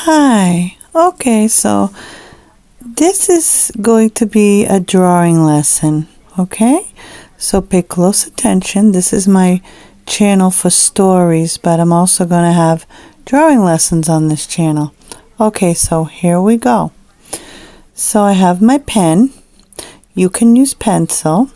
Hi. Okay, so this is going to be a drawing lesson, okay? So pay close attention. This is my channel for stories, but I'm also going to have drawing lessons on this channel. Okay, so here we go. So I have my pen. You can use pencil,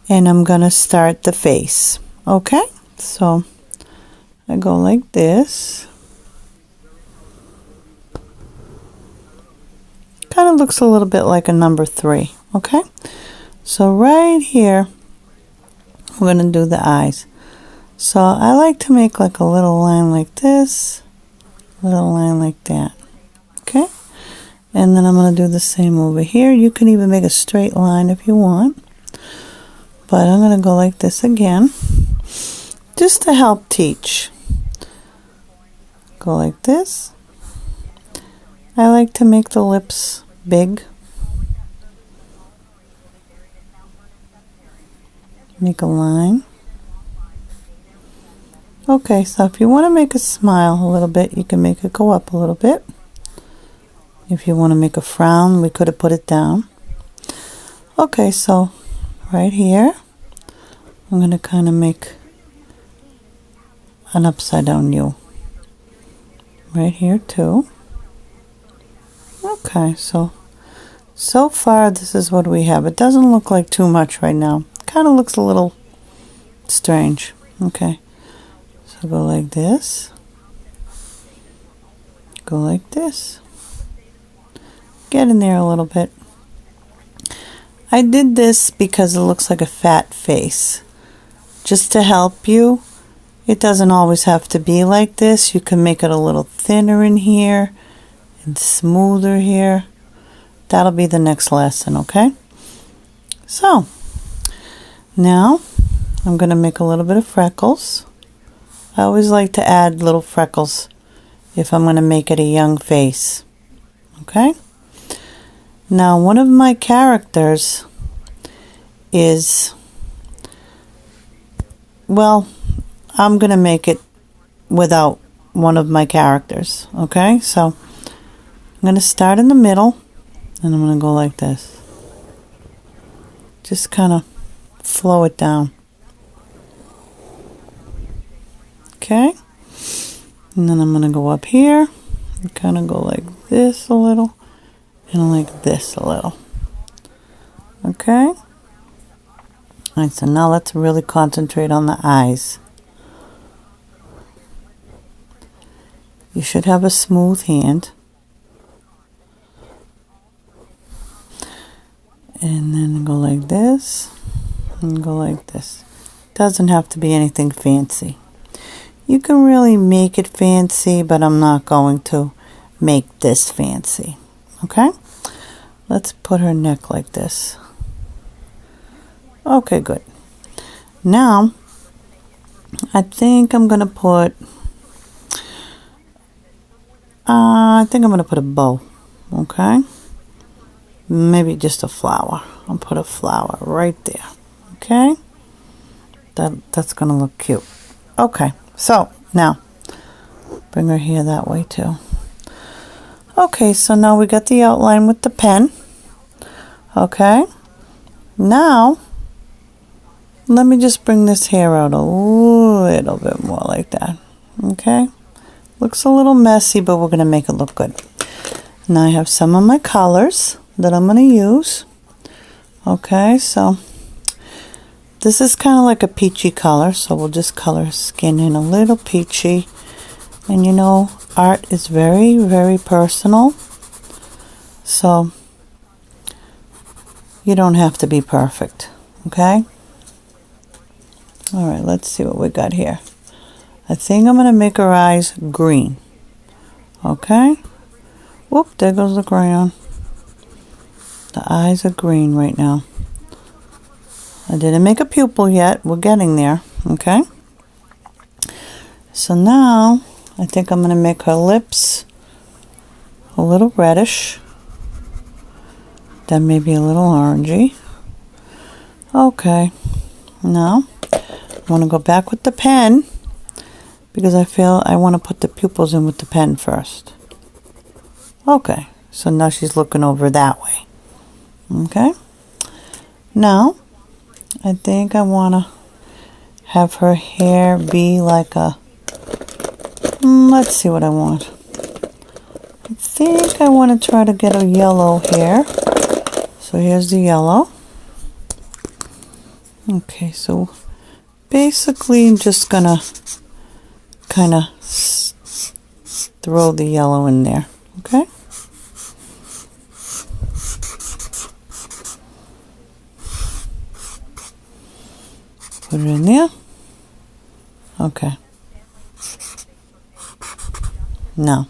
and I'm going to start the face, okay? So I go like this. Kind of looks a little bit like a number 3, okay? So right here, we're going to do the eyes. So I like to make like a little line like this, a little line like that, okay? And then I'm going to do the same over here. You can even make a straight line if you want. But I'm going to go like this again, just to help teach. Go like this. I like to make the lips big. Make a line. Okay, so if you want to make a smile a little bit, you can make it go up a little bit. If you want to make a frown, we could have put it down. Okay, so right here, I'm going to kind of make an upside down U. Right here too. Okay, so far this is what we have. It doesn't look like too much right now. Kind of looks a little strange. Okay, so go like this. Go like this. Get in there a little bit. I did this because it looks like a fat face. Just to help you. It doesn't always have to be like this. You can make it a little thinner in here and smoother here. That'll be the next lesson, okay? So, now I'm going to make a little bit of freckles. I always like to add little freckles if I'm going to make it a young face, okay? Now, one of my characters is, well, I'm going to make it without one of my characters, okay? So I'm going to start in the middle, and I'm going to go like this. Just kind of flow it down. Okay? And then I'm going to go up here, and kind of go like this a little, and like this a little. Okay? All right, so now let's really concentrate on the eyes. You should have a smooth hand. And then go like this. And go like this. Doesn't have to be anything fancy. You can really make it fancy, but I'm not going to make this fancy. Okay? Let's put her neck like this. Okay, good. Now, I think I'm going to put... I think I'm going to put a bow, okay? Maybe just a flower. I'll put a flower right there, okay? That's going to look cute. Okay, so now, bring her hair that way too. Okay, so now we got the outline with the pen, okay? Now, let me just bring this hair out a little bit more like that, okay? Looks a little messy, but we're going to make it look good. Now I have some of my colors that I'm going to use. Okay, so this is kind of like a peachy color, so we'll just color skin in a little peachy. And you know, art is very, very personal. So you don't have to be perfect. Okay? All right, let's see what we got here. I think I'm going to make her eyes green. Okay? Whoop, there goes the crayon. The eyes are green right now. I didn't make a pupil yet. We're getting there. Okay? So now, I think I'm going to make her lips a little reddish. Then maybe a little orangey. Okay. Now, I want to go back with the pen, because I feel I want to put the pupils in with the pen first. Okay, so now she's looking over that way. Okay, now I think I want to have her hair be like a, let's see what I want. I think I want to try to get a yellow hair. So here's the yellow. Okay, so basically I'm just gonna kind of throw the yellow in there, okay? Put it in there. Okay. Now,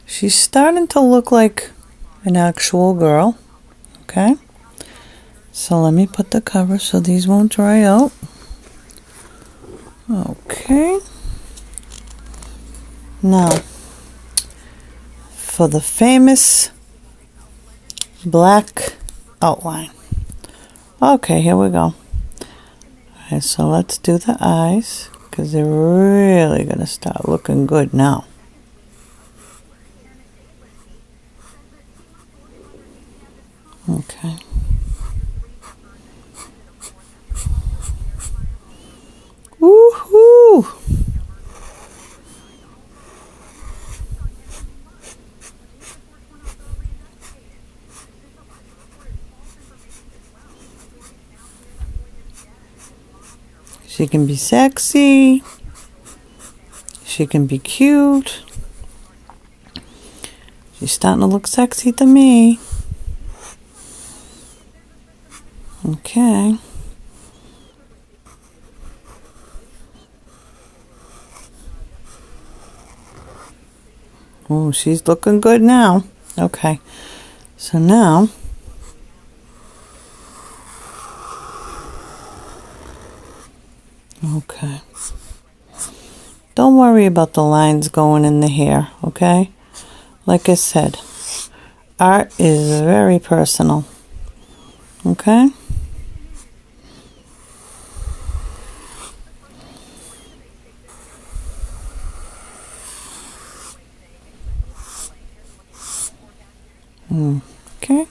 she's starting to look like an actual girl, okay? So let me put the cover so these won't dry out. Okay. Now, for the famous black outline. Okay, here we go. Alright, so let's do the eyes, because they're really going to start looking good now. Okay. Woohoo! She can be sexy. She can be cute. She's starting to look sexy to me. Okay. Oh, she's looking good now. Okay. So now, okay. Don't worry about the lines going in the hair, okay? Like I said, art is very personal. Okay? Okay.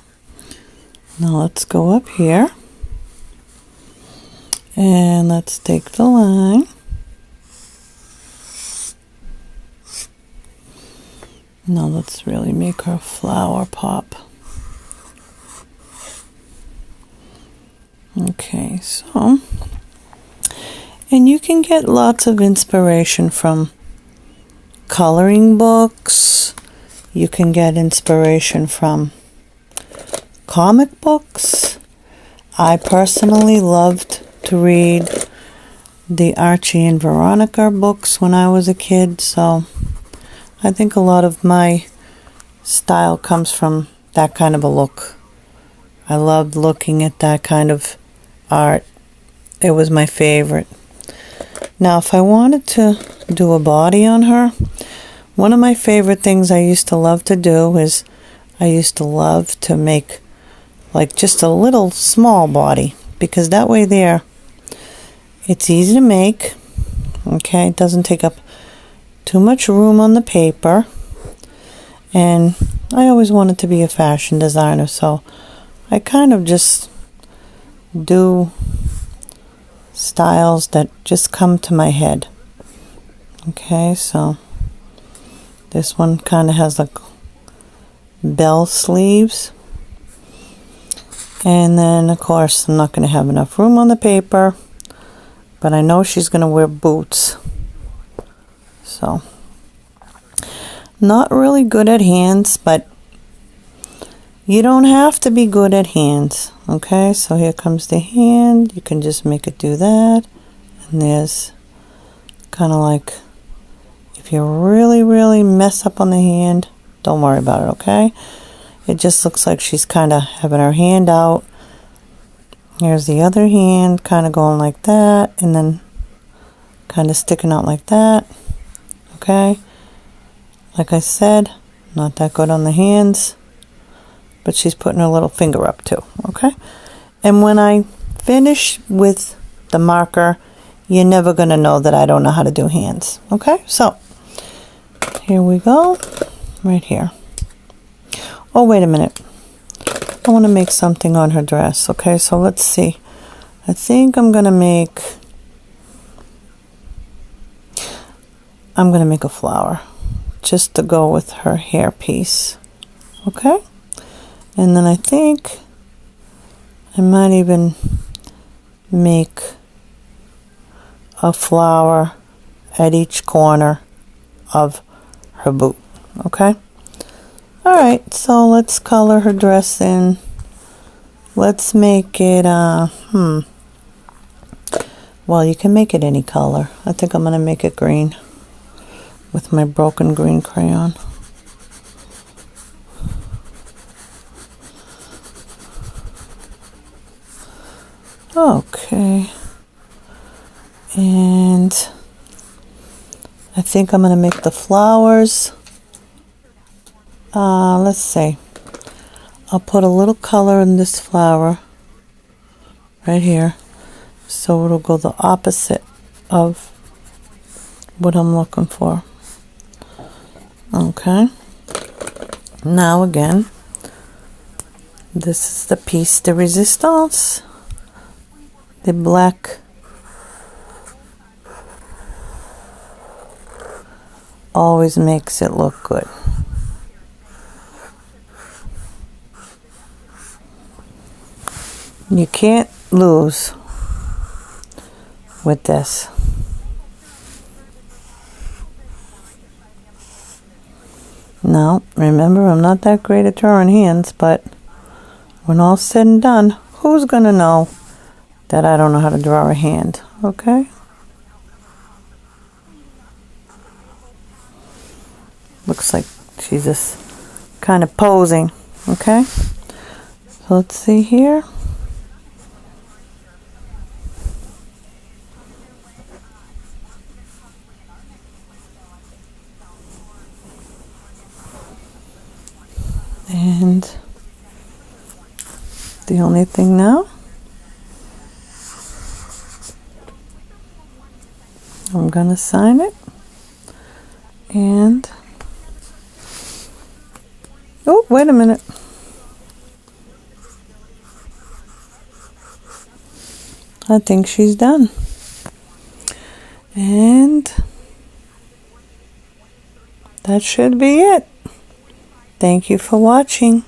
Now let's go up here. And let's take the line. Now let's really make her flower pop. Okay, so, and you can get lots of inspiration from coloring books. You can get inspiration from comic books. I personally loved to read the Archie and Veronica books when I was a kid, so I think a lot of my style comes from that kind of a look. I loved looking at that kind of art. It was my favorite. Now, if I wanted to do a body on her, one of my favorite things I used to love to do is I used to love to make like just a little small body, because that way there, it's easy to make, okay? It doesn't take up too much room on the paper, and I always wanted to be a fashion designer, so I kind of just do styles that just come to my head. Okay, so this one kind of has like bell sleeves. And then, of course, I'm not going to have enough room on the paper, but I know she's going to wear boots. So, not really good at hands, but you don't have to be good at hands. Okay, so here comes the hand. You can just make it do that. And there's kind of like, if you really, really mess up on the hand, don't worry about it, okay? It just looks like she's kind of having her hand out. Here's the other hand, kind of going like that, and then kind of sticking out like that. Okay? Like I said, not that good on the hands, but she's putting her little finger up too. Okay? And when I finish with the marker, you're never going to know that I don't know how to do hands. Okay? So, here we go. right here. Oh, wait a minute. I want to make something on her dress. Okay, so let's see. I think I'm gonna make a flower just to go with her hair piece. Okay, and then I think I might even make a flower at each corner of her boot. Okay, all right, so let's color her dress in. Let's make it well, you can make it any color. I think I'm gonna make it green with my broken green crayon. Okay, and I think I'm gonna make the flowers. Let's see. I'll put a little color in this flower right here, so it'll go the opposite of what I'm looking for. Okay. Now again, this is the piece de resistance. The black always makes it look good. You can't lose with this. Now, remember, I'm not that great at drawing hands, but when all's said and done, who's gonna know that I don't know how to draw a hand? Okay? Looks like she's just kind of posing. Okay? So let's see here. And the only thing now, I'm gonna sign it, and oh, wait a minute. I think she's done. And that should be it. Thank you for watching.